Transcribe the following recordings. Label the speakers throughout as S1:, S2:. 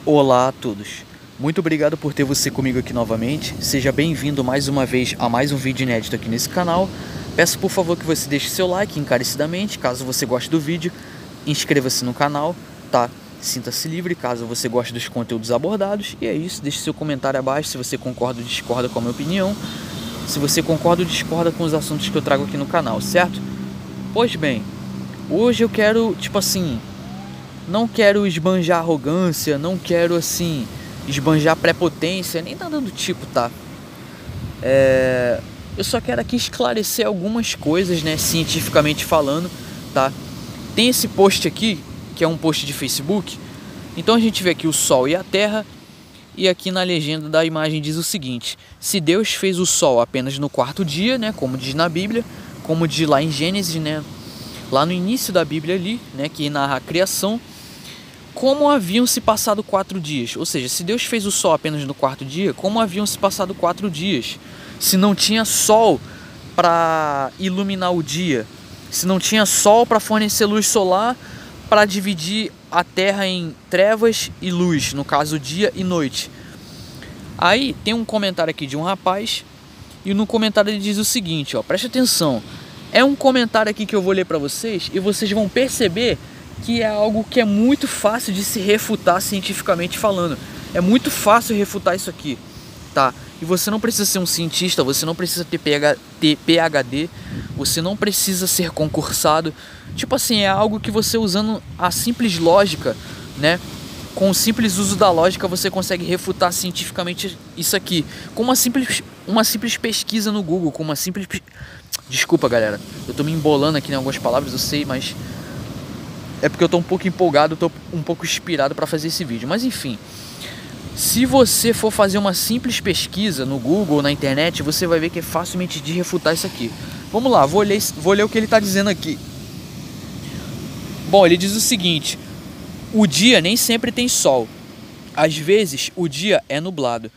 S1: Olá a todos, muito obrigado por ter você comigo aqui novamente, seja bem-vindo mais uma vez a mais um vídeo inédito aqui nesse canal. Peço por favor que você deixe seu like encarecidamente, caso você goste do vídeo, inscreva-se no canal, tá? Sinta-se livre caso você goste dos conteúdos abordados, e é isso, deixe seu comentário abaixo se você concorda ou discorda com a minha opinião, se você concorda ou discorda com os assuntos que eu trago aqui no canal, certo? Pois bem, hoje eu quero, não quero esbanjar arrogância, não quero, esbanjar prepotência, nem nada do tipo, tá? Eu só quero aqui esclarecer algumas coisas, né, cientificamente falando, tá? Tem esse post aqui, que é um post de Facebook, então a gente vê aqui o Sol e a Terra, e aqui na legenda da imagem diz o seguinte: se Deus fez o Sol apenas no quarto dia, né, como diz na Bíblia, como diz lá em Gênesis, né, lá no início da Bíblia ali, né, que narra a criação, como haviam se passado 4 dias? Ou seja, se Deus fez o sol apenas no quarto dia, como haviam se passado 4 dias? Se não tinha sol para iluminar o dia, se não tinha sol para fornecer luz solar, para dividir a terra em trevas e luz, no caso dia e noite. Aí tem um comentário aqui de um rapaz, e no comentário ele diz o seguinte, ó, preste atenção. É um comentário aqui que eu vou ler para vocês e vocês vão perceber que é algo que é muito fácil de se refutar cientificamente falando. É muito fácil refutar isso aqui, tá? E você não precisa ser um cientista, você não precisa ter PhD, você não precisa ser concursado. Tipo assim, é algo que você usando a simples lógica, né? Com o simples uso da lógica você consegue refutar cientificamente isso aqui. Com uma simples pesquisa no Google, com uma simples... Desculpa, galera, eu tô me embolando aqui em algumas palavras, eu sei, mas... é porque eu tô um pouco empolgado, tô um pouco inspirado para fazer esse vídeo. Mas enfim, se você for fazer uma simples pesquisa no Google ou na internet, você vai ver que é facilmente de refutar isso aqui. Vamos lá, vou ler o que ele está dizendo aqui. Bom, ele diz o seguinte: o dia nem sempre tem sol. Às vezes o dia é nublado.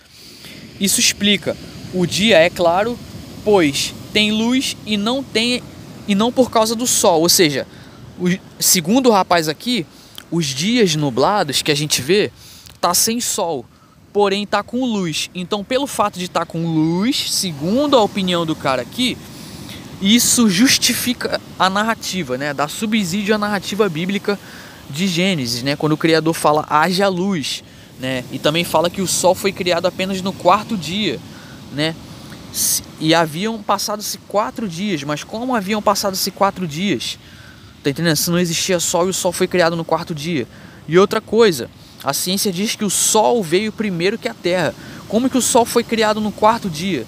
S1: Isso explica: o dia é claro, pois tem luz e não por causa do sol. Ou seja, segundo o rapaz aqui, os dias nublados que a gente vê tá sem sol, porém tá com luz. Então, pelo fato de estar com luz, segundo a opinião do cara aqui, isso justifica a narrativa, né? Dá subsídio à narrativa bíblica de Gênesis, né? Quando o Criador fala haja luz, né? E também fala que o sol foi criado apenas no quarto dia, né? E haviam passado-se 4 dias, mas como haviam passado-se 4 dias? Tá entendendo? Se não existia sol e o sol foi criado no quarto dia. E outra coisa, a ciência diz que o sol veio primeiro que a terra. Como que o sol foi criado no quarto dia?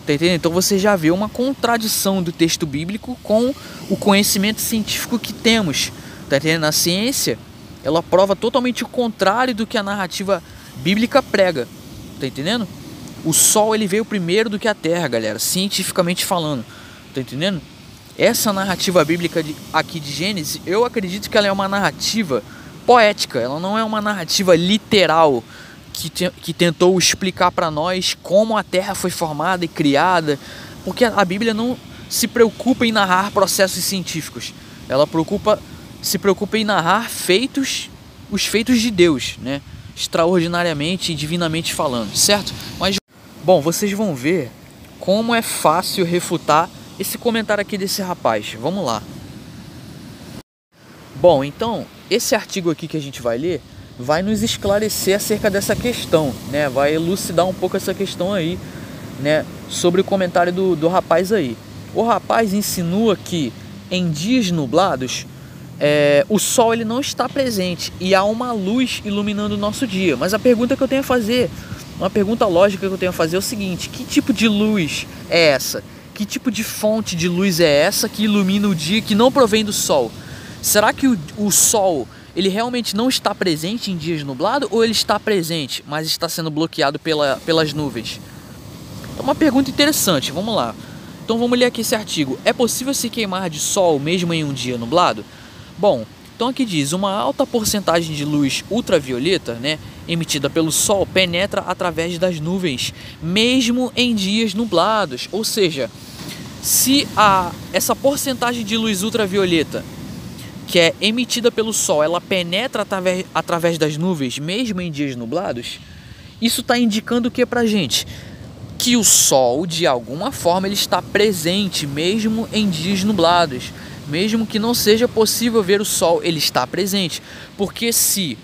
S1: Tá entendendo? Então você já vê uma contradição do texto bíblico com o conhecimento científico que temos. Tá entendendo? A ciência, ela prova totalmente o contrário do que a narrativa bíblica prega. Tá entendendo? O sol, ele veio primeiro do que a terra, galera, cientificamente falando. Tá entendendo? Essa narrativa bíblica aqui de Gênesis, eu acredito que ela é uma narrativa poética, ela não é uma narrativa literal que tentou explicar para nós como a Terra foi formada e criada, porque a Bíblia não se preocupa em narrar processos científicos, ela se preocupa em narrar os feitos de Deus, né? Extraordinariamente e divinamente falando, certo? Mas, bom, vocês vão ver como é fácil refutar esse comentário aqui desse rapaz. Vamos lá. Bom, então, esse artigo aqui que a gente vai ler vai nos esclarecer acerca dessa questão, né? Vai elucidar um pouco essa questão aí, né? Sobre o comentário do rapaz aí. O rapaz insinua que em dias nublados o sol ele não está presente e há uma luz iluminando o nosso dia. Mas a pergunta que eu tenho a fazer, uma pergunta lógica que eu tenho a fazer é o seguinte: que tipo de luz é essa? Que tipo de fonte de luz é essa que ilumina o dia que não provém do sol? Será que o sol ele realmente não está presente em dias nublados, ou ele está presente, mas está sendo bloqueado pelas nuvens? É uma pergunta interessante, vamos lá. Então vamos ler aqui esse artigo. É possível se queimar de sol mesmo em um dia nublado? Bom, então aqui diz: uma alta porcentagem de luz ultravioleta, né, emitida pelo sol penetra através das nuvens, mesmo em dias nublados. Ou seja, se essa porcentagem de luz ultravioleta que é emitida pelo Sol, ela penetra através das nuvens, mesmo em dias nublados, isso está indicando o que pra gente? Que o Sol, de alguma forma, ele está presente, mesmo em dias nublados. Mesmo que não seja possível ver o Sol, ele está presente. Porque se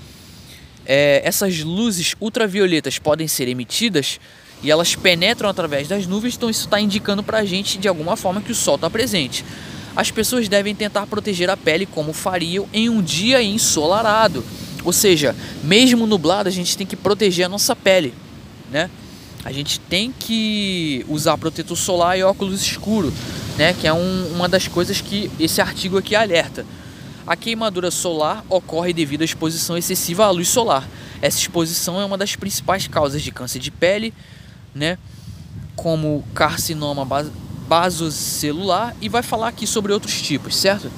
S1: essas luzes ultravioletas podem ser emitidas e elas penetram através das nuvens, então isso está indicando pra gente, de alguma forma, que o Sol está presente. As pessoas devem tentar proteger a pele como fariam em um dia ensolarado. Ou seja, mesmo nublado, a gente tem que proteger a nossa pele, né? A gente tem que usar protetor solar e óculos escuros, né? Que é uma das coisas que esse artigo aqui alerta. A queimadura solar ocorre devido à exposição excessiva à luz solar. Essa exposição é uma das principais causas de câncer de pele, né? Como carcinoma basocelular, e vai falar aqui sobre outros tipos, certo?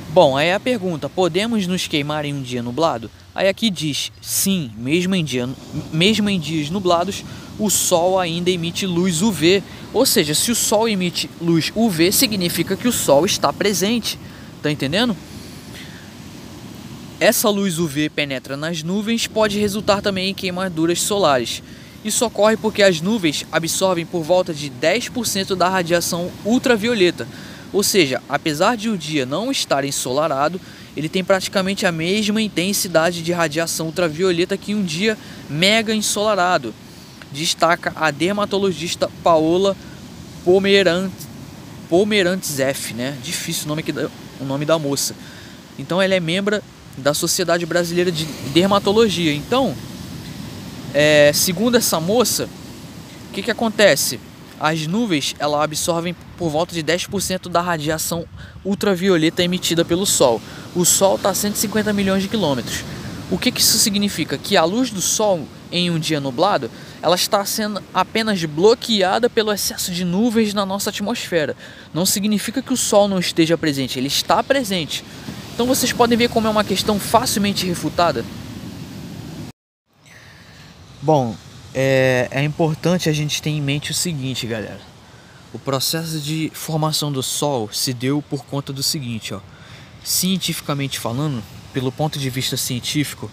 S1: Bom, aí a pergunta, podemos nos queimar em um dia nublado? Aí aqui diz, sim, mesmo em dias nublados, o Sol ainda emite luz UV. Ou seja, se o Sol emite luz UV, significa que o Sol está presente. Tá entendendo? Essa luz UV penetra nas nuvens, pode resultar também em queimaduras solares. Isso ocorre porque as nuvens absorvem por volta de 10% da radiação ultravioleta. Ou seja, apesar de o dia não estar ensolarado, ele tem praticamente a mesma intensidade de radiação ultravioleta que um dia mega ensolarado. Destaca a dermatologista Paola Pomerantseff, né? Difícil o nome da moça. Então ela é membro da Sociedade Brasileira de Dermatologia. Então, segundo essa moça, o que acontece? As nuvens, elas absorvem por volta de 10% da radiação ultravioleta emitida pelo Sol. O Sol está a 150 milhões de quilômetros. O que isso significa? Que a luz do Sol em um dia nublado, ela está sendo apenas bloqueada pelo excesso de nuvens na nossa atmosfera. Não significa que o Sol não esteja presente, ele está presente. Então vocês podem ver como é uma questão facilmente refutada. Bom, é importante a gente ter em mente o seguinte, galera. O processo de formação do Sol se deu por conta do seguinte, ó. Cientificamente falando, pelo ponto de vista científico,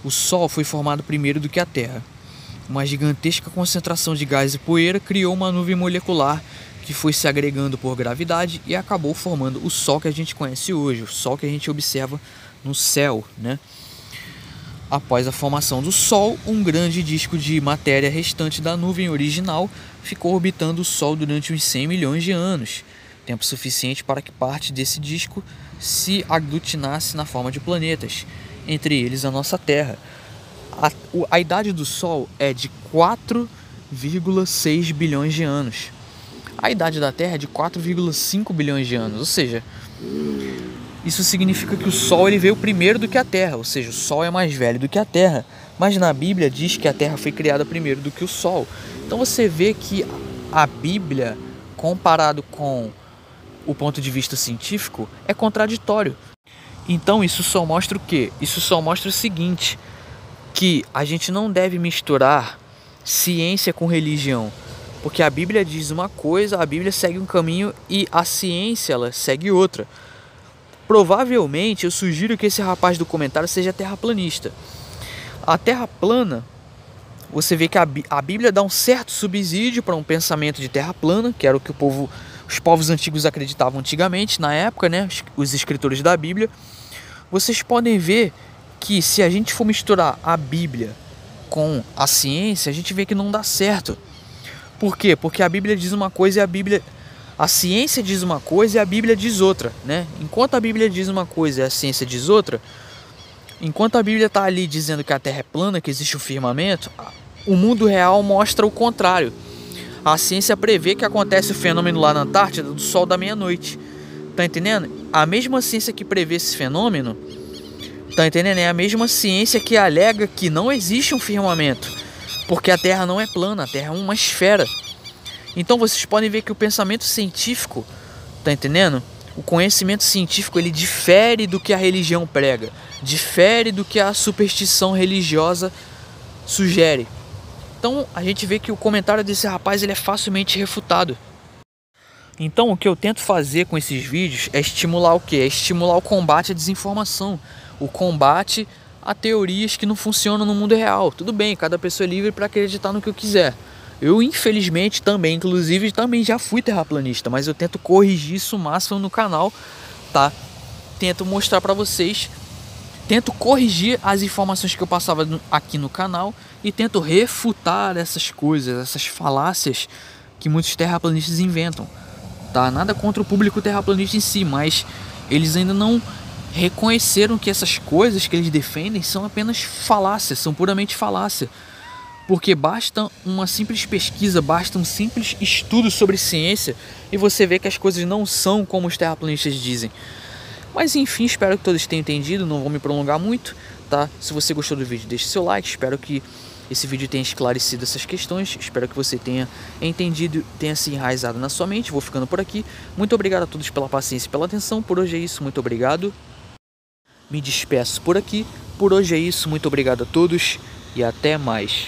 S1: o Sol foi formado primeiro do que a Terra. Uma gigantesca concentração de gás e poeira criou uma nuvem molecular que foi se agregando por gravidade e acabou formando o Sol que a gente conhece hoje, o Sol que a gente observa no céu, né? Após a formação do Sol, um grande disco de matéria restante da nuvem original ficou orbitando o Sol durante uns 100 milhões de anos, tempo suficiente para que parte desse disco se aglutinasse na forma de planetas, entre eles a nossa Terra. A idade do Sol é de 4,6 bilhões de anos. A idade da Terra é de 4,5 bilhões de anos, ou seja, isso significa que o Sol ele veio primeiro do que a Terra, ou seja, o Sol é mais velho do que a Terra, mas na Bíblia diz que a Terra foi criada primeiro do que o Sol. Então você vê que a Bíblia, comparado com o ponto de vista científico, é contraditório. Então isso só mostra o quê? Isso só mostra o seguinte, que a gente não deve misturar ciência com religião, porque a Bíblia diz uma coisa, a Bíblia segue um caminho e a ciência ela segue outra. Provavelmente eu sugiro que esse rapaz do comentário seja terraplanista. A Terra plana, você vê que a Bíblia dá um certo subsídio para um pensamento de terra plana, que era o que os povos antigos acreditavam antigamente, na época, né? Os escritores da Bíblia. Vocês podem ver que se a gente for misturar a Bíblia com a ciência, a gente vê que não dá certo. Por quê? Porque a Bíblia diz uma coisa e a ciência diz uma coisa e a Bíblia diz outra, né? Enquanto a Bíblia diz uma coisa e a ciência diz outra, enquanto a Bíblia está ali dizendo que a Terra é plana, que existe o firmamento, o mundo real mostra o contrário. A ciência prevê que acontece o fenômeno lá na Antártida do Sol da meia-noite. Tá entendendo? A mesma ciência que prevê esse fenômeno, tá entendendo? É a mesma ciência que alega que não existe um firmamento, porque a Terra não é plana, a Terra é uma esfera. Então vocês podem ver que o pensamento científico, tá entendendo? O conhecimento científico ele difere do que a religião prega, difere do que a superstição religiosa sugere. Então a gente vê que o comentário desse rapaz ele é facilmente refutado. Então o que eu tento fazer com esses vídeos é estimular o quê? É estimular o combate à desinformação, o combate a teorias que não funcionam no mundo real. Tudo bem, cada pessoa é livre para acreditar no que eu quiser. Eu, infelizmente, também, inclusive, também já fui terraplanista, mas eu tento corrigir isso o máximo no canal, tá? Tento mostrar para vocês, tento corrigir as informações que eu passava aqui no canal e tento refutar essas coisas, essas falácias que muitos terraplanistas inventam, tá? Nada contra o público terraplanista em si, mas eles ainda não reconheceram que essas coisas que eles defendem são apenas falácias, são puramente falácia. Porque basta uma simples pesquisa, basta um simples estudo sobre ciência e você vê que as coisas não são como os terraplanistas dizem. Mas enfim, espero que todos tenham entendido, não vou me prolongar muito, tá? Se você gostou do vídeo, deixe seu like, espero que esse vídeo tenha esclarecido essas questões, espero que você tenha entendido, tenha se enraizado na sua mente. Vou ficando por aqui, muito obrigado a todos pela paciência e pela atenção, por hoje é isso, muito obrigado. Me despeço por aqui, por hoje é isso, muito obrigado a todos e até mais.